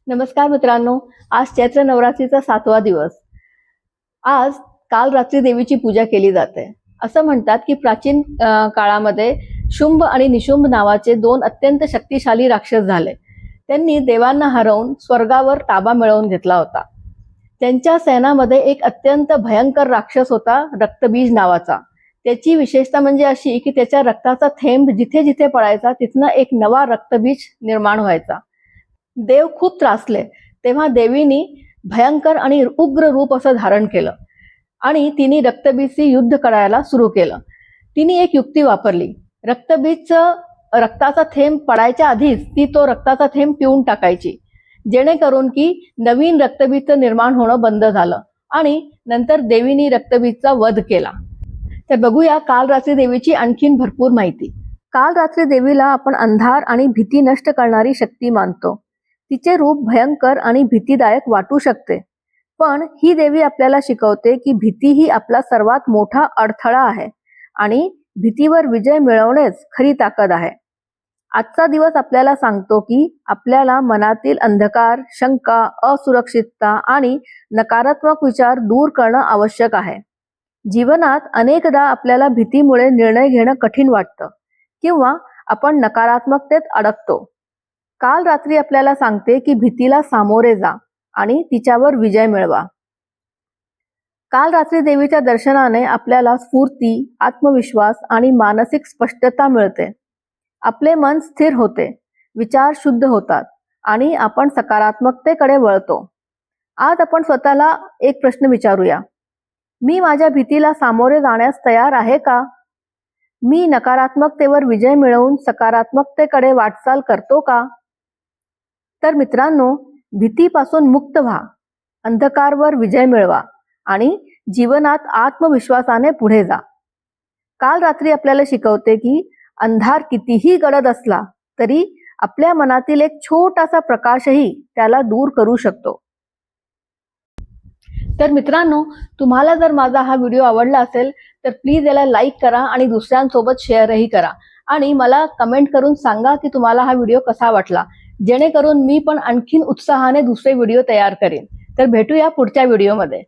नमस्कार मित्रांनो, आज चैत्र नवरात्रीचा 7वा दिवस. आज काल रात्री देवीची पूजा केली जाते. असं म्हणतात की प्राचीन काळामध्ये शुंभ आणि निशुंभ नावाचे दोन अत्यंत शक्तिशाली राक्षस झाले. त्यांनी देवांना हरवून स्वर्गावर ताबा मिळवून घेतला होता. त्यांच्या सैन्यामध्ये एक अत्यंत भयंकर राक्षस होता, रक्तबीज नावाचा. त्याची विशेषता म्हणजे अशी की त्याच्या रक्ताचा थेंब जिथे जिथे पडायचा तिथनं एक नवा रक्तबीज निर्माण व्हायचा. देव खूप त्रासले. तेव्हा देवीनी भयंकर आणि उग्र रूप असं धारण केलं आणि तिने रक्तबीजशी युद्ध करायला सुरू केलं. तिने एक युक्ती वापरली. रक्ताचा थेंब पडायच्या आधीच ती तो रक्ताचा थेंब पिऊन टाकायची, जेणेकरून की नवीन रक्तबीजचं निर्माण होणं बंद झालं आणि नंतर देवीनी रक्तबीजचा वध केला. तर बघूया काल रात्री देवीची आणखीन भरपूर माहिती. काल रात्री देवीला आपण अंधार आणि भीती नष्ट करणारी शक्ती मानतो. तिचे रूप भयंकर आणि भीतीदायक वाटू शकते, पण ही देवी आपल्याला शिकवते की भीती ही आपला सर्वात मोठा अडथळा आहे आणि भीतीवर विजय मिळवणेच खरी ताकद आहे. आजचा दिवस आपल्याला सांगतो की आपल्याला मनातील अंधकार, शंका, असुरक्षितता आणि नकारात्मक विचार दूर करणं आवश्यक आहे. जीवनात अनेकदा आपल्याला भीतीमुळे निर्णय घेणं कठीण वाटतं किंवा आपण नकारात्मकतेत अडकतो. काल रात्री आपल्याला सांगते की भीतीला सामोरे जा आणि तिच्यावर विजय मिळवा. काल रात्री देवीच्या दर्शनाने आपल्याला स्फूर्ती, आत्मविश्वास आणि मानसिक स्पष्टता मिळते. आपले मन स्थिर होते, विचार शुद्ध होतात आणि आपण सकारात्मकतेकडे वळतो. आज आपण स्वतःला एक प्रश्न विचारूया. मी माझ्या भीतीला सामोरे जाण्यास तयार आहे का? मी नकारात्मकतेवर विजय मिळवून सकारात्मकतेकडे वाटचाल करतो का? तर मित्रांनो, भीतीपासून मुक्त व्हा, अंधकारवर विजय मिळवा आणि जीवनात आत्मविश्वासाने पुढे जा. काल रात्री आपल्याला शिकवते की अंधार कितीही गडद असला तरी आपल्या मनातील एक छोटासा प्रकाशही त्याला दूर करू शकतो. तर मित्रांनो, तुम्हाला जर माझा हा व्हिडिओ आवडला असेल तर प्लीज याला लाईक करा आणि दुसऱ्यांसोबत शेअरही करा आणि मला कमेंट करून सांगा की तुम्हाला हा व्हिडिओ कसा वाटला, जेणेकरून मी पण आणखीन उत्साहाने दुसरे व्हिडिओ तयार करेन. तर भेटूया पुढच्या व्हिडिओमध्ये.